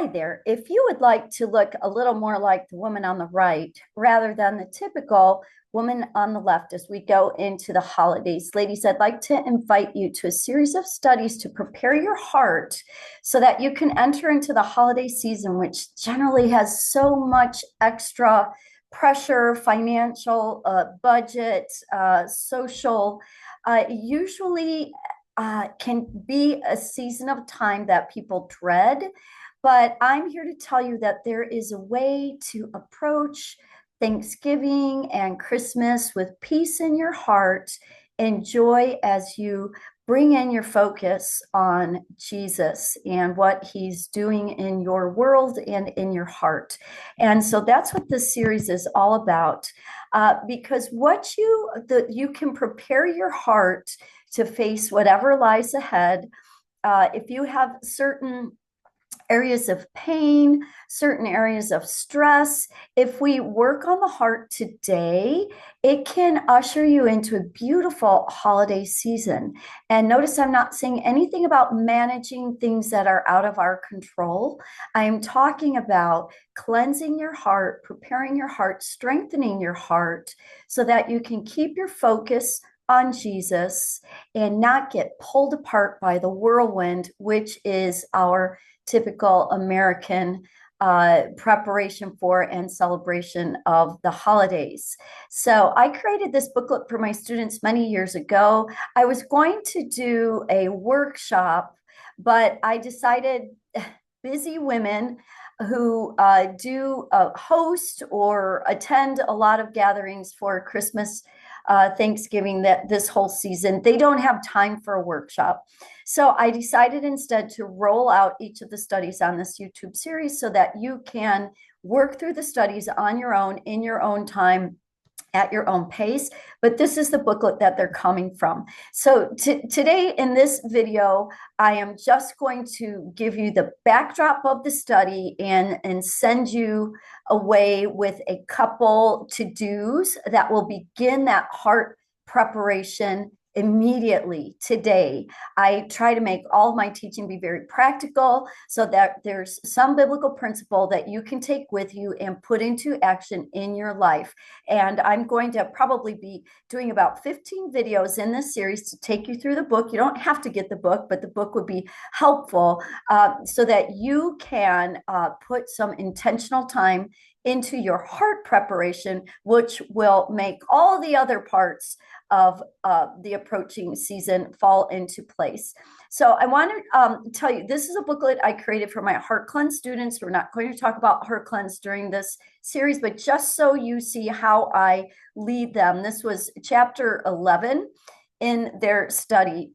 Hi there. If you would like to look a little more like the woman on the right rather than the typical woman on the left as we go into the holidays, ladies, I'd like to invite you to a series of studies to prepare your heart so that you can enter into the holiday season, which generally has so much extra pressure, financial, budget, social. Usually can be a season of time that people dread, but I'm here to tell you that there is a way to approach Thanksgiving and Christmas with peace in your heart and joy as you bring in your focus on Jesus and what he's doing in your world and in your heart. And so that's what this series is all about. Because you can prepare your heart to face whatever lies ahead. If you have certain areas of pain, certain areas of stress. If we work on the heart today, it can usher you into a beautiful holiday season. And notice I'm not saying anything about managing things that are out of our control. I'm talking about cleansing your heart, preparing your heart, strengthening your heart so that you can keep your focus on Jesus and not get pulled apart by the whirlwind, which is our typical American preparation for and celebration of the holidays. So I created this booklet for my students many years ago. I was going to do a workshop, but I decided busy women who do host or attend a lot of gatherings for Christmas, Thanksgiving, that this whole season, they don't have time for a workshop. So I decided instead to roll out each of the studies on this YouTube series so that you can work through the studies on your own, in your own time, at your own pace. But this is the booklet that they're coming from. So today in this video, I am just going to give you the backdrop of the study and send you away with a couple to-dos that will begin that heart preparation immediately today. I try to make all of my teaching be very practical so that there's some biblical principle that you can take with you and put into action in your life. And I'm going to probably be doing about 15 videos in this series to take you through the book. You don't have to get the book, but the book would be helpful so that you can put some intentional time into your heart preparation, which will make all the other parts of the approaching season fall into place. So I want to tell you, this is a booklet I created for my Heart Cleanse students. We're not going to talk about Heart Cleanse during this series, but just so you see how I lead them. This was chapter 11 in their study.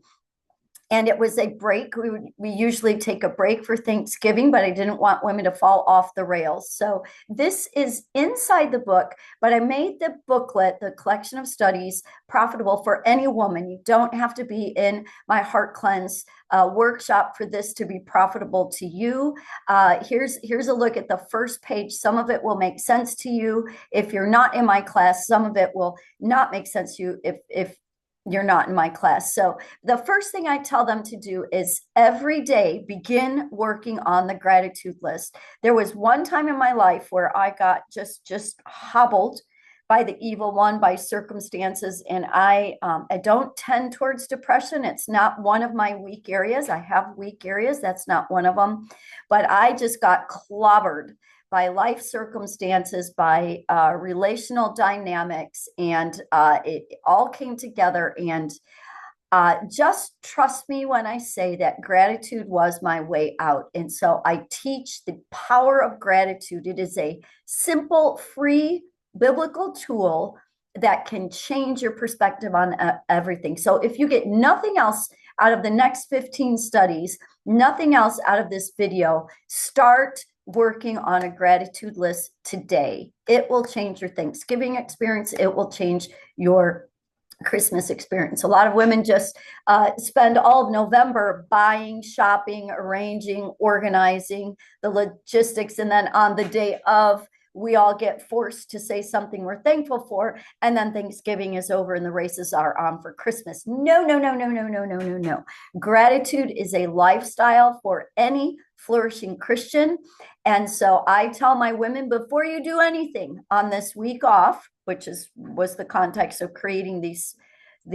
And it was a break. We usually take a break for Thanksgiving, but I didn't want women to fall off the rails. So this is inside the book, but I made the booklet, the collection of studies, profitable for any woman. You don't have to be in my Heart Cleanse workshop for this to be profitable to you. Here's a look at the first page. Some of it will make sense to you if you're not in my class. Some of it will not make sense to you if you're not in my class. So the first thing I tell them to do is every day begin working on the gratitude list. There was one time in my life where I got just hobbled by the evil one, by circumstances, and I don't tend towards depression. It's not one of my weak areas. I have weak areas. That's not one of them. But I just got clobbered by life circumstances, by relational dynamics, and it all came together. And just trust me when I say that gratitude was my way out. And so I teach the power of gratitude. It is a simple, free biblical tool that can change your perspective on everything. So if you get nothing else out of the next 15 studies, nothing else out of this video, start working on a gratitude list today. It will change your Thanksgiving experience. It will change your Christmas experience. A lot of women just spend all of November buying, shopping, arranging, organizing the logistics, and then on the day of, we all get forced to say something we're thankful for, and then Thanksgiving is over and the races are on for Christmas. No, no, no, no, no, no, no, no, no. Gratitude is a lifestyle for any flourishing Christian. And so I tell my women, before you do anything on this week off, which was the context of creating these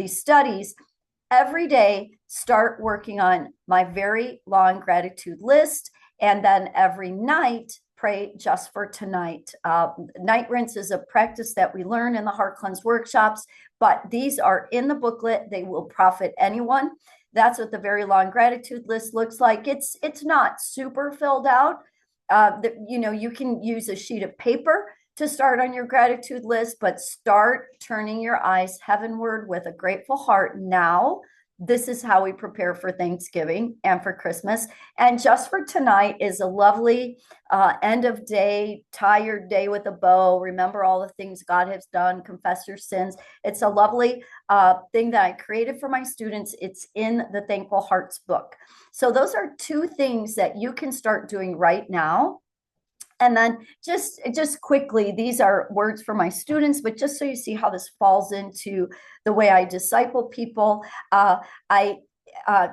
studies, every day start working on my very long gratitude list, and then every night pray just for tonight. Night rinse is a practice that we learn in the Heart Cleanse workshops, but these are in the booklet. They will profit anyone. That's what the very long gratitude list looks like. It's not super filled out. You can use a sheet of paper to start on your gratitude list, but start turning your eyes heavenward with a grateful heart now. This is how we prepare for Thanksgiving and for Christmas. And just for tonight is a lovely end of day, tired day with a bow. Remember all the things God has done, confess your sins. It's a lovely thing that I created for my students. It's in the Thankful Hearts book. So those are two things that you can start doing right now. And then just quickly, these are words for my students, but just so you see how this falls into the way I disciple people, I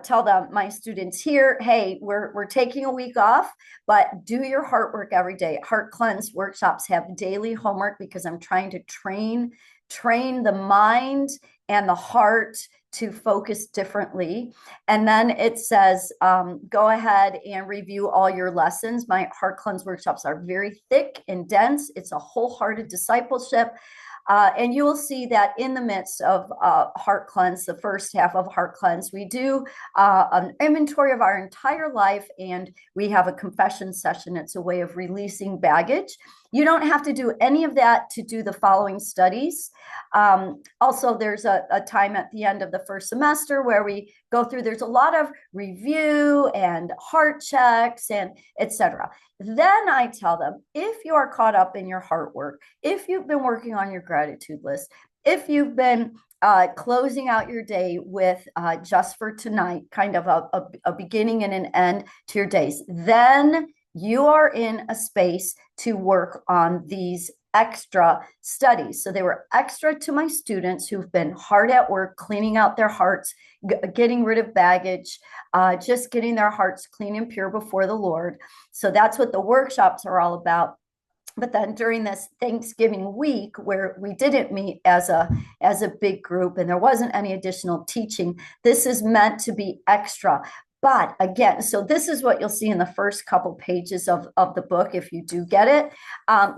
tell them, my students here, hey, we're taking a week off, but do your heart work every day. Heart Cleanse workshops have daily homework because I'm trying to train the mind and the heart to focus differently. And then it says, go ahead and review all your lessons. My Heart Cleanse workshops are very thick and dense. It's a wholehearted discipleship. And you will see that in the midst of Heart Cleanse, the first half of Heart Cleanse, we do an inventory of our entire life, and we have a confession session. It's a way of releasing baggage. You don't have to do any of that to do the following studies. Also, there's a time at the end of the first semester where we go through, there's a lot of review and heart checks and etc. Then I tell them, if you are caught up in your heart work, if you've been working on your gratitude list, if you've been closing out your day with just for tonight, kind of a beginning and an end to your days, then you are in a space to work on these extra studies. So they were extra to my students who've been hard at work, cleaning out their hearts, getting rid of baggage, just getting their hearts clean and pure before the Lord. So that's what the workshops are all about. But then during this Thanksgiving week, where we didn't meet as a big group and there wasn't any additional teaching, this is meant to be extra. But again, so this is what you'll see in the first couple pages of the book. If you do get it,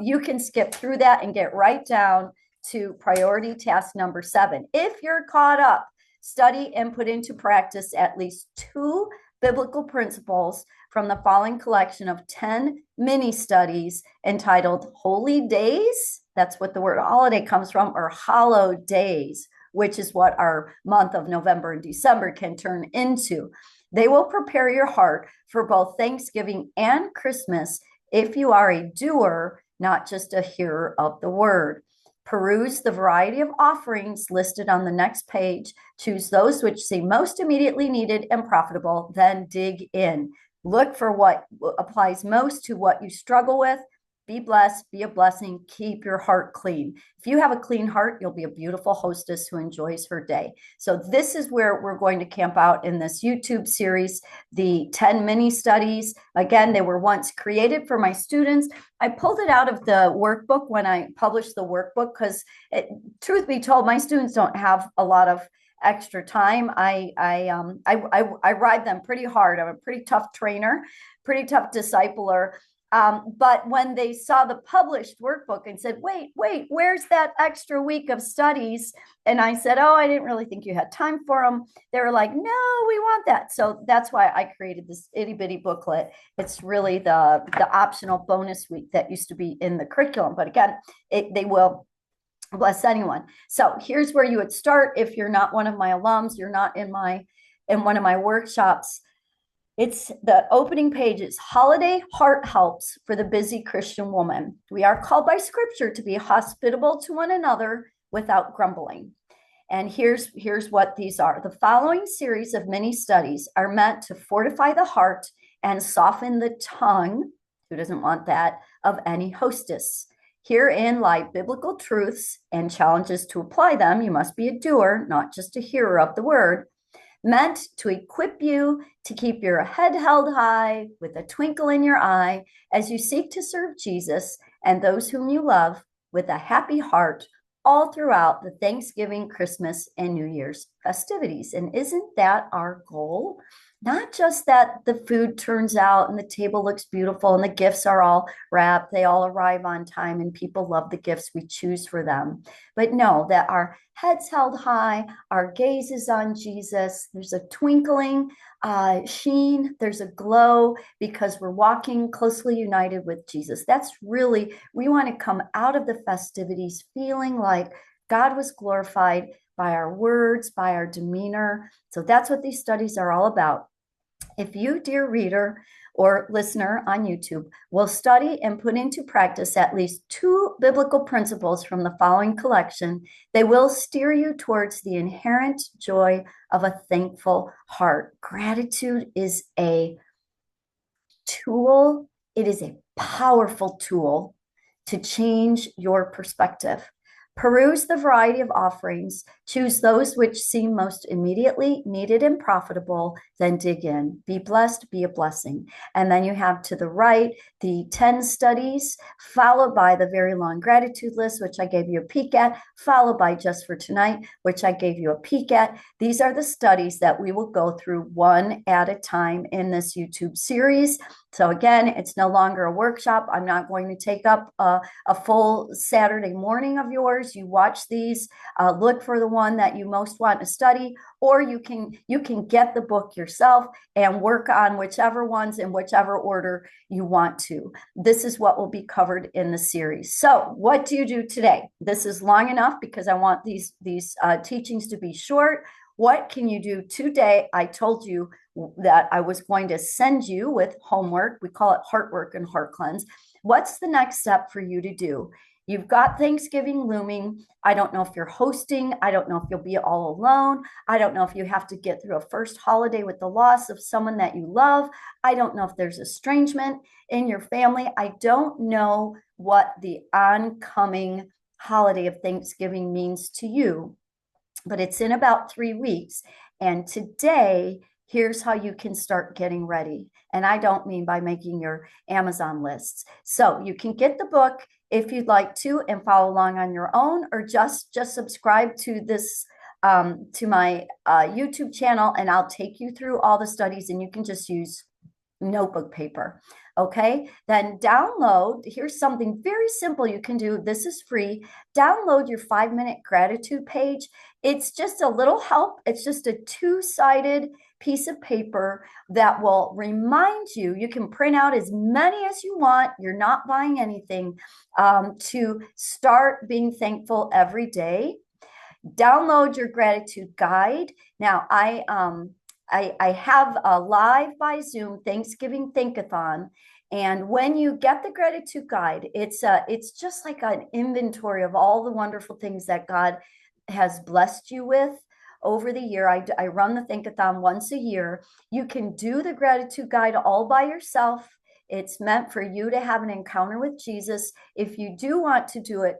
you can skip through that and get right down to priority task number 7. If you're caught up, study and put into practice at least 2 biblical principles from the following collection of 10 mini studies entitled Holy Days. That's what the word holiday comes from, or hallowed days, which is what our month of November and December can turn into. They will prepare your heart for both Thanksgiving and Christmas if you are a doer, not just a hearer of the word. Peruse the variety of offerings listed on the next page. Choose those which seem most immediately needed and profitable, then dig in. Look for what applies most to what you struggle with. Be blessed, be a blessing, keep your heart clean. If you have a clean heart, you'll be a beautiful hostess who enjoys her day. So this is where we're going to camp out in this YouTube series, the 10 mini studies. Again, they were once created for my students. I pulled it out of the workbook when I published the workbook because, truth be told, my students don't have a lot of extra time. I ride them pretty hard. I'm a pretty tough trainer, pretty tough discipler. But when they saw the published workbook and said, wait, where's that extra week of studies? And I said, oh, I didn't really think you had time for them. They were like, no, we want that. So that's why I created this itty bitty booklet. It's really the optional bonus week that used to be in the curriculum. But again, they will bless anyone. So here's where you would start if you're not one of my alums, you're not in one of my workshops. It's the opening pages, Holiday Heart Helps for the Busy Christian Woman. We are called by Scripture to be hospitable to one another without grumbling. And here's what these are. The following series of mini studies are meant to fortify the heart and soften the tongue, who doesn't want that, of any hostess. Herein lie biblical truths and challenges to apply them. You must be a doer, not just a hearer of the word, meant to equip you to keep your head held high with a twinkle in your eye as you seek to serve Jesus and those whom you love with a happy heart all throughout the Thanksgiving, Christmas, and New Year's festivities. And isn't that our goal? Not just that the food turns out and the table looks beautiful and the gifts are all wrapped, they all arrive on time and people love the gifts we choose for them. But no, that our heads held high, our gaze is on Jesus. There's a twinkling sheen, there's a glow because we're walking closely united with Jesus. That's really, we want to come out of the festivities feeling like God was glorified by our words, by our demeanor. So that's what these studies are all about. If you, dear reader or listener on YouTube, will study and put into practice at least 2 biblical principles from the following collection, they will steer you towards the inherent joy of a thankful heart. Gratitude is a tool, it is a powerful tool to change your perspective. Peruse the variety of offerings, choose those which seem most immediately needed and profitable, then dig in. Be blessed, be a blessing. And then you have to the right the 10 studies, followed by the very long gratitude list, which I gave you a peek at, followed by Just for Tonight, which I gave you a peek at. These are the studies that we will go through one at a time in this YouTube series. So again, it's no longer a workshop. I'm not going to take up a full Saturday morning of yours. You watch these, look for the one that you most want to study, or you can get the book yourself and work on whichever ones in whichever order you want to. This is what will be covered in the series. So what do you do today? This is long enough because I want these teachings to be short. What can you do today? I told you that I was going to send you with homework. We call it heart work and heart cleanse. What's the next step for you to do? You've got Thanksgiving looming. I don't know if you're hosting. I don't know if you'll be all alone. I don't know if you have to get through a first holiday with the loss of someone that you love. I don't know if there's estrangement in your family. I don't know what the oncoming holiday of Thanksgiving means to you, but it's in about 3 weeks. And today, here's how you can start getting ready. And I don't mean by making your Amazon lists. So you can get the book if you'd like to and follow along on your own, or just subscribe to this to my YouTube channel, and I'll take you through all the studies, and you can just use notebook paper. Okay, then download. Here's something very simple you can do. This is free. Download your 5-minute gratitude page. It's just a little help. It's just a 2-sided piece of paper that will remind you. You can print out as many as you want. You're not buying anything, to start being thankful every day. Download your gratitude guide. Now, I have a live by Zoom Thanksgiving Thankathon. And when you get the gratitude guide, it's just like an inventory of all the wonderful things that God has blessed you with over the year. I run the Thankathon once a year. You can do the gratitude guide all by yourself. It's meant for you to have an encounter with Jesus. If you do want to do it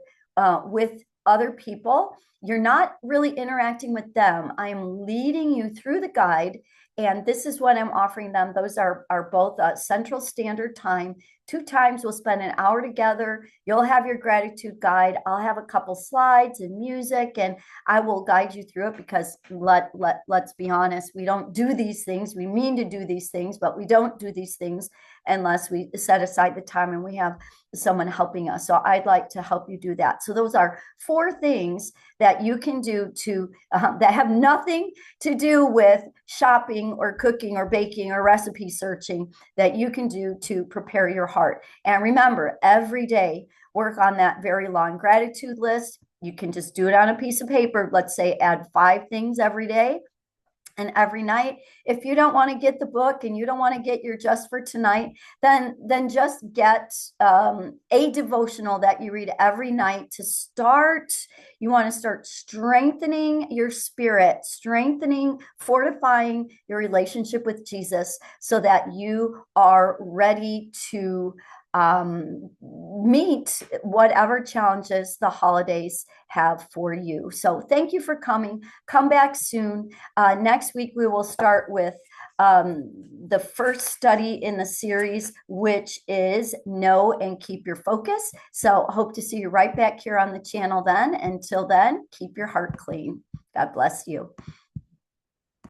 with other people, you're not really interacting with them. I am leading you through the guide, and this is what I'm offering them. Those are both Central Standard Time. 2 times we'll spend an hour together. You'll have your gratitude guide. I'll have a couple slides and music, and I will guide you through it, because let's be honest, we don't do these things. We mean to do these things, but we don't do these things unless we set aside the time and we have someone helping us. So I'd like to help you do that. So those are 4 things that you can do to that have nothing to do with shopping or cooking or baking or recipe searching, that you can do to prepare your heart. And remember, every day, work on that very long gratitude list. You can just do it on a piece of paper. Let's say add 5 things every day. And every night, if you don't want to get the book and you don't want to get your Just for Tonight, then just get a devotional that you read every night to start. You want to start strengthening your spirit, fortifying your relationship with Jesus, so that you are ready to meet whatever challenges the holidays have for you. So thank you for coming. Come back soon. Next week, we will start with the first study in the series, which is Know and Keep Your Focus. So hope to see you right back here on the channel then. Until then, keep your heart clean. God bless you.